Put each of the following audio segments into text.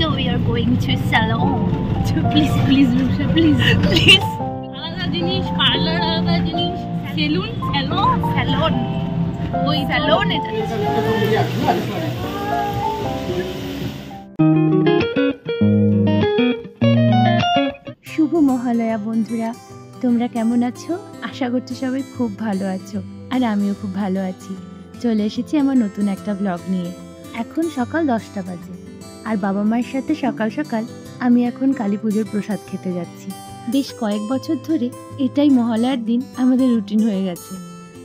So we are going to salon. Please, please, Rusha, please, please. আলাদা জিনিস, parlour আলাদা জিনিস, সেলুন, স্যালন, Salon. ওই Salon এটা। শুভ মহালয়া বন্ধুরা, তোমরা কেমন আছো? আশা করছি সবাই খুব ভালো আছো, আর আমিও খুব ভালো আছি। চলে এসেছি আমার নতুন একটা ব্লগ নিয়ে। এখন সকাল 10টা বাজে, আর বাবা মায়ের সাথে সকাল সকাল আমি এখন কালী পুজোর প্রসাদ খেতে যাচ্ছি। বেশ কয়েক বছর ধরে এটাই মহালয়ার দিন আমাদের রুটিন হয়ে গেছে।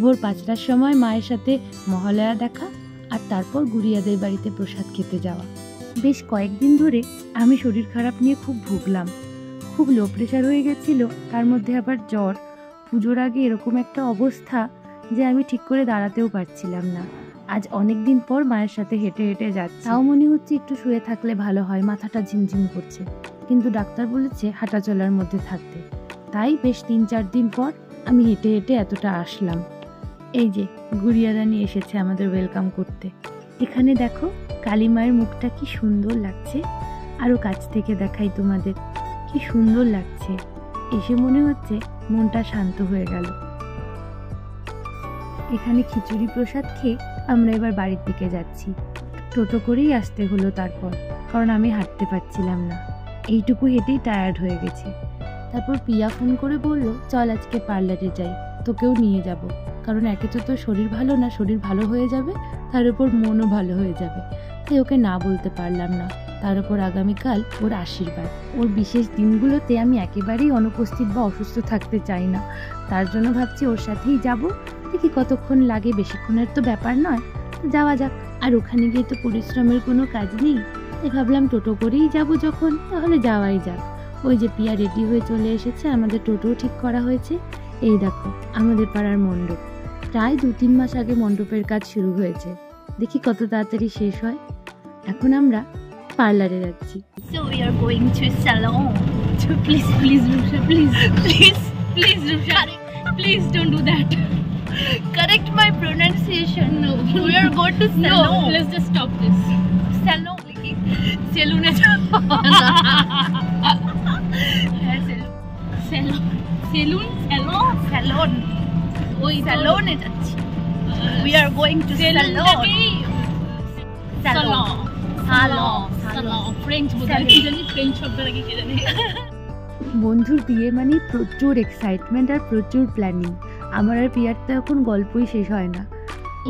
ভোর 5টার সময় মায়ের সাথে মহালয়া দেখা, আর তারপর গুড়িয়াদের বাড়িতে প্রসাদ খেতে যাওয়া। বেশ কয়েকদিন ধরে আমি শরীর খারাপ নিয়ে খুব ভুগলাম। খুব লো প্রেশার হয়ে গেছিল, তার মধ্যে আবার জ্বর। পুজোর আগে এরকম একটা অবস্থা যে আমি ঠিক করে দাঁড়াতেও পারছিলাম না। আজ অনেক দিন পর মায়ের সাথে হেঁটে হেঁটে যাচ্ছি। তাও মনে হচ্ছে একটু শুয়ে থাকলে ভালো হয়, মাথাটা ঝিমঝিম করছে, কিন্তু ডাক্তার বলেছে হাঁটা চলার মধ্যে থাকতে। তাই বেশ 3-4 দিন পর আমি হেঁটে হেঁটে এতটা আসলাম। এই যে গুড়িয়াদানি এসেছে আমাদের ওয়েলকাম করতে। এখানে দেখো কালী মায়ের মুখটা কি সুন্দর লাগছে। আরও কাছ থেকে দেখাই তোমাদের, কি সুন্দর লাগছে। এসে মনে হচ্ছে মনটা শান্ত হয়ে গেল। এখানে খিচুড়ি প্রসাদ খেয়ে আমরা এবার বাড়ির দিকে যাচ্ছি। টোটো করেই আসতে হলো তারপর, কারণ আমি হাঁটতে পারছিলাম না। এইটুকু হেঁটেই টায়ার্ড হয়ে গেছি। তারপর পিয়া ফোন করে বলল, চল আজকে পার্লারে যাই, তোকেও নিয়ে যাব। কারণ একে তো তোর শরীর ভালো না, শরীর ভালো হয়ে যাবে, তার উপর মনও ভালো হয়ে যাবে। তাই ওকে না বলতে পারলাম না। তার উপর আগামীকাল ওর আশীর্বাদ। ওর বিশেষ দিনগুলোতে আমি একেবারেই অনুপস্থিত বা অসুস্থ থাকতে চাই না। তার জন্য ভাবছি ওর সাথেই যাব। দেখি কতক্ষণ লাগে, বেশিক্ষণের তো ব্যাপার নয়, যাওয়া যাক। আর ওখানে গিয়ে তো পরিশ্রমের কোনো কাজ নেই, তাই ভাবলাম টোটো করেই যাব যখন, তাহলে যাওয়াই যাক। ওই যে পিয়া রেডি হয়ে চলে এসেছে, আমাদের টোটোও ঠিক করা হয়েছে। এই দেখো আমাদের পাড়ার মণ্ডপ। প্রায় 2-3 মাস আগে মণ্ডপের কাজ শুরু হয়েছে, দেখি কত তাড়াতাড়ি শেষ হয়। এখন আমরা পার্লারে যাচ্ছি। So we are going to salon. Please, please, Rusha, please, please, please, Rusha, please don't do that. Correct my pronunciation. No, We are going to no, salon. let's just stop this. Salon. Salon এ হ্যাঁ, salon. salon, salon, salon, Salon. ওই Salon এ যাচ্ছি। We are going to salon. salon, salon, salon, French বোধহয়, Salon. কি জানি French শব্দটা কি কে জানে। বন্ধুর বিয়ে মানে প্রচুর এক্সাইটমেন্ট আর প্রচুর প্ল্যানিং। আমার আর পিয়ার তো এখন গল্পই শেষ হয় না।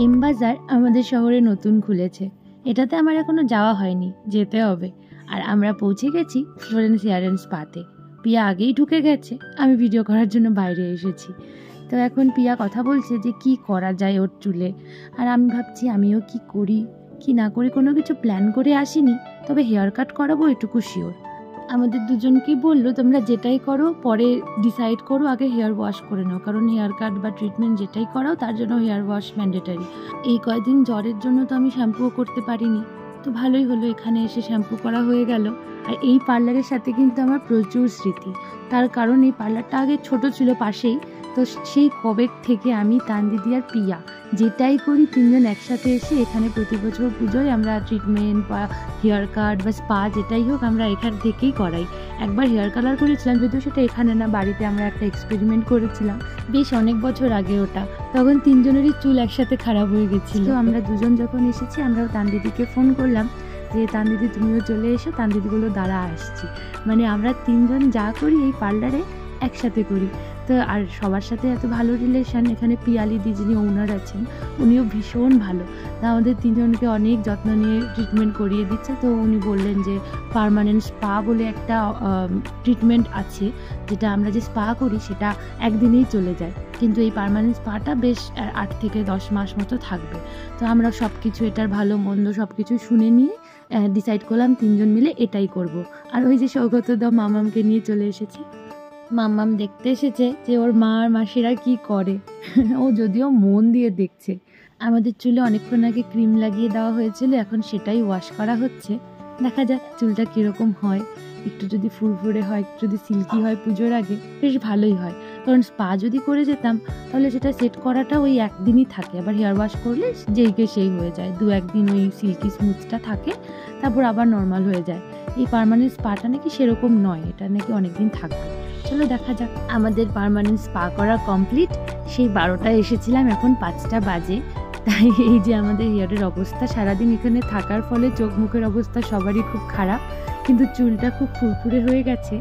এম বাজার আমাদের শহরে নতুন খুলেছে, এটাতে আমার এখনো যাওয়া হয়নি, যেতে হবে। আর আমরা পৌঁছে গেছি ফ্লোরেন্স হেয়ার অ্যান্ড স্পাতে। পিয়া আগেই ঢুকে গেছে, আমি ভিডিও করার জন্য বাইরে এসেছি। তো এখন পিয়া কথা বলছে যে কি করা যায় ওর চুলে। আর আমি ভাবছি আমিও কি করি কি না করি, কোনো কিছু প্ল্যান করে আসিনি, তবে হেয়ার কাট করাবো এটুকু শিওর। আমাদের দুজনকেই বললো, তোমরা যেটাই করো পরে ডিসাইড করো, আগে হেয়ার ওয়াশ করে নাও, কারণ হেয়ার কাট বা ট্রিটমেন্ট যেটাই করাও তার জন্য হেয়ার ওয়াশ ম্যান্ডেটারি। এই কয়েকদিন জ্বরের জন্য তো আমি শ্যাম্পুও করতে পারিনি, তো ভালোই হলো এখানে এসে শ্যাম্পু করা হয়ে গেল। আর এই পার্লারের সাথে কিন্তু আমার প্রচুর স্মৃতি, তার কারণ এই পার্লারটা আগে ছোট ছিল পাশেই। তো সেই কবে থেকে আমি, তানদিদি আর পিয়া যেটাই করি 3জন একসাথে এসে এখানে প্রতি বছর পুজোয় আমরা ট্রিটমেন্ট বা হেয়ার কাট বা স্পা যেটাই হোক আমরা এখান থেকেই করাই। একবার হেয়ার কালার করেছিলাম, যদিও সেটা এখানে না, বাড়িতে আমরা একটা এক্সপেরিমেন্ট করেছিলাম বেশ অনেক বছর আগে ওটা। তখন 3জনেরই চুল একসাথে খারাপ হয়ে গেছিল। তো আমরা দুজন যখন এসেছি, আমরাও তানদিদিকে ফোন করলাম যে তানদিদি তুমিও চলে এসো। তানদিদি বললো দাঁড়া আসছি। মানে আমরা 3জন যা করি এই পার্লারে একসাথে করি। তো আর সবার সাথে এত ভালো রিলেশন। এখানে পিয়ালিদি যিনি ওনার আছেন, উনিও ভীষণ ভালো। তা আমাদের 3জনকে অনেক যত্ন নিয়ে ট্রিটমেন্ট করিয়ে দিচ্ছে। তো উনি বললেন যে পার্মানেন্ট স্পা বলে একটা ট্রিটমেন্ট আছে, যেটা আমরা যে স্পা করি সেটা একদিনেই চলে যায়, কিন্তু এই পার্মানেন্ট স্পাটা বেশ 8 থেকে 10 মাস মতো থাকবে। তো আমরা সব কিছু এটার ভালো মন্দ সব কিছু শুনে নিয়ে ডিসাইড করলাম 3জন মিলে এটাই করব। আর ওই যে সৌগতদা মামামকে নিয়ে চলে এসেছে। মাম্মাম দেখতে এসেছে যে ওর মা আর মাসিরা কি করে। ও যদিও মন দিয়ে দেখছে। আমাদের চুলে অনেকক্ষণ আগে ক্রিম লাগিয়ে দেওয়া হয়েছিল, এখন সেটাই ওয়াশ করা হচ্ছে। দেখা যাক চুলটা কীরকম হয়। একটু যদি ফুরফুরে হয়, একটু যদি সিল্কি হয় পুজোর আগে, বেশ ভালোই হয়। কারণ স্পা যদি করে যেতাম তাহলে সেটা সেট করাটা ওই একদিনই থাকে, আবার হেয়ার ওয়াশ করলে যেইকে সেই হয়ে যায়, 2-1 দিন ওই সিল্কি স্মুথটা থাকে, তারপর আবার নর্মাল হয়ে যায়। এই পার্মানেন্ট স্পাটা নাকি সেরকম নয়, এটা নাকি অনেকদিন থাকবে। চলো দেখা যাক। আমাদের পার্মানেন্ট স্পা করা কমপ্লিট। সেই 12টায় এসেছিলাম, এখন 5টা বাজে। তাই এই যে আমাদের হেয়ারের অবস্থা, সারাদিন এখানে থাকার ফলে চোখ মুখের অবস্থা সবারই খুব খারাপ, কিন্তু চুলটা খুব ফুরফুরে হয়ে গেছে।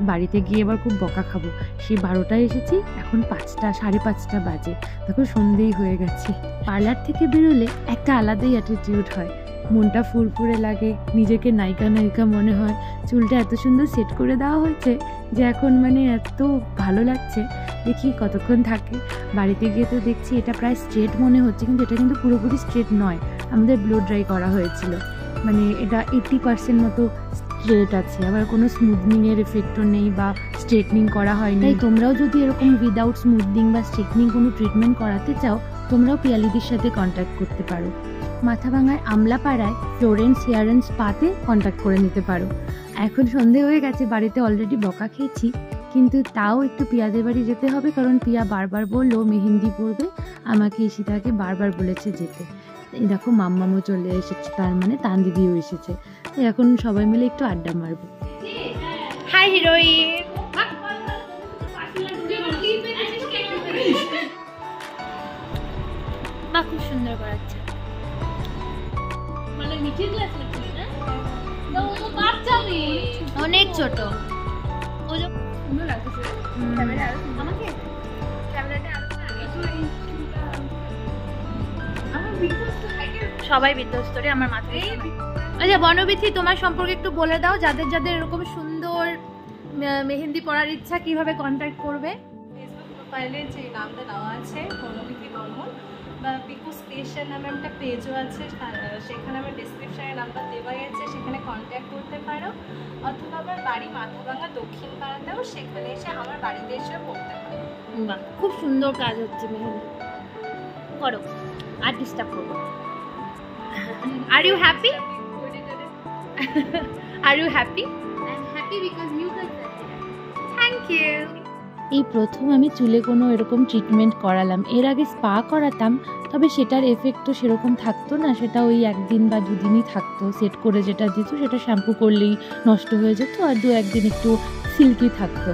বাড়িতে গিয়ে এবার খুব বকা খাবো। সেই 12টায় এসেছি, এখন 5টা 5:30 বাজে। দেখো সন্ধেই হয়ে গেছে। পার্লার থেকে বেরোলে একটা আলাদাই অ্যাটিটিউড হয়, মনটা ফুরফুরে লাগে, নিজেকে নায়িকা নায়িকা মনে হয়। চুলটা এত সুন্দর সেট করে দেওয়া হয়েছে যে এখন মানে এত ভালো লাগছে। দেখি কতক্ষণ থাকে। বাড়িতে গিয়ে তো দেখছি এটা প্রায় স্ট্রেট মনে হচ্ছে, কিন্তু এটা কিন্তু পুরোপুরি স্ট্রেট নয়, আমাদের ব্লো ড্রাই করা হয়েছিল। মানে এটা 80% মতো স্ট্রেট আছে, আবার কোনো স্মুথনিংয়ের এফেক্টও নেই বা স্ট্রেটনিং করা হয়নি। তাই তোমরাও যদি এরকম উইদাউট স্মুথনিং বা স্ট্রেটনিং কোনো ট্রিটমেন্ট করাতে চাও, তোমরাও পিয়ালিদির সাথে কন্ট্যাক্ট করতে পারো। মাথাভাঙার আমলাপাড়ায় ফ্লোরেন্স হেয়ার অ্যান্ড স্পাতে কন্ট্যাক্ট করে নিতে পারো। এখন সন্ধে হয়ে গেছে, বাড়িতে অলরেডি বকা খেয়েছি, কিন্তু তাও একটু পিয়াদের বাড়ি যেতে হবে, কারণ পিয়া বারবার বললো মেহেন্দি পরবে, আমাকে ঈশিতাকে বারবার বলেছে যেতে। এই দেখো মাম্মামও চলে এসেছে, তার মানে তান দিদিও এসেছে। তো এখন সবাই মিলে একটু আড্ডা মারবো। Hi heroine. মা খুব সুন্দর করাচ্ছে। মানে মিঠির ক্লাস নাকি না? তো ও বাচ্চা মেয়ে, অনেক ছোট। ও যে সুন্দর লাগছে। ক্যামেরা আমাকে ক্যামেরাটা আরো না একটু এই চুলটা আমার বিধ্বস্ত হাইটের সবাই বিধ্বস্ত রে আমার মাথায়। আচ্ছা বনবিথি, তোমার সম্পর্কে একটু বলে দাও, যাদের যাদের এরকম সুন্দর মেহেন্দি পরার ইচ্ছা কিভাবে কন্ট্যাক্ট করবে। ফেসবুক প্রোফাইলে যে নামটা দেওয়া আছে বনবিথি বর্মন, বা পিকু স্পেশাল নামে একটা পেজও আছে, সেখানে আমার ডিসক্রিপশানে নাম্বার দেওয়াই আছে, সেখানে কন্ট্যাক্ট করতে পারো। অথবা আমার বাড়ি মাথাভাঙা দক্ষিণ পাড়াতেও, সেখানে এসে আমার বাড়িতে এসেও পড়তে পারো। বাহ, খুব সুন্দর কাজ হচ্ছে মেহেন্দি। করো, আর ডিস্টার্ব করবো। Are you happy? Are you happy? I am happy because you guys are here. Thank you. এই প্রথম আমি চুলে কোনো এরকম ট্রিটমেন্ট করালাম। এর আগে স্পা করাতাম, তবে সেটার এফেক্ট তো সেরকম থাকতো না, সেটা ওই 1 দিন বা 2 দিনই থাকতো। সেট করে যেটা দিত সেটা শ্যাম্পু করলেই নষ্ট হয়ে যেত, আর 2-1 দিন একটু সিল্কি থাকতো।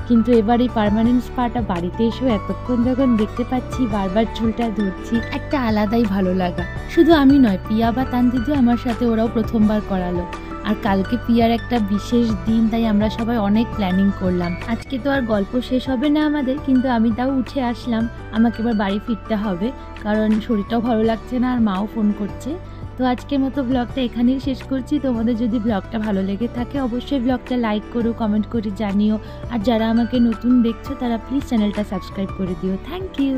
কিন্তু এবার এই পার্মানেন্ট স্পাটা বাড়িতে এসেও এতক্ষণ যখন দেখতে পাচ্ছি, বারবার চুলটা ধরছি, একটা আলাদাই ভালো লাগা। শুধু আমি নয়, পিয়া বা তান দিদিও আমার সাথে, ওরাও প্রথমবার করালো। আর কালকে পিয়ার একটা বিশেষ দিন, তাই আমরা সবাই অনেক প্ল্যানিং করলাম। আজকে তো আর গল্প শেষ হবে না আমাদের, কিন্তু আমি তাও উঠে আসলাম। আমাকে এবার বাড়ি ফিরতে হবে, কারণ শরীরটাও ভালো লাগছে না, আর মাও ফোন করছে। তো আজকের মতো ব্লগটা এখানেই শেষ করছি। তোমাদের যদি ব্লগটা ভালো লেগে থাকে, অবশ্যই ব্লগটা লাইক করো, কমেন্ট করে জানিও। আর যারা আমাকে নতুন দেখছো, তারা প্লিজ চ্যানেলটা সাবস্ক্রাইব করে দিও। Thank you.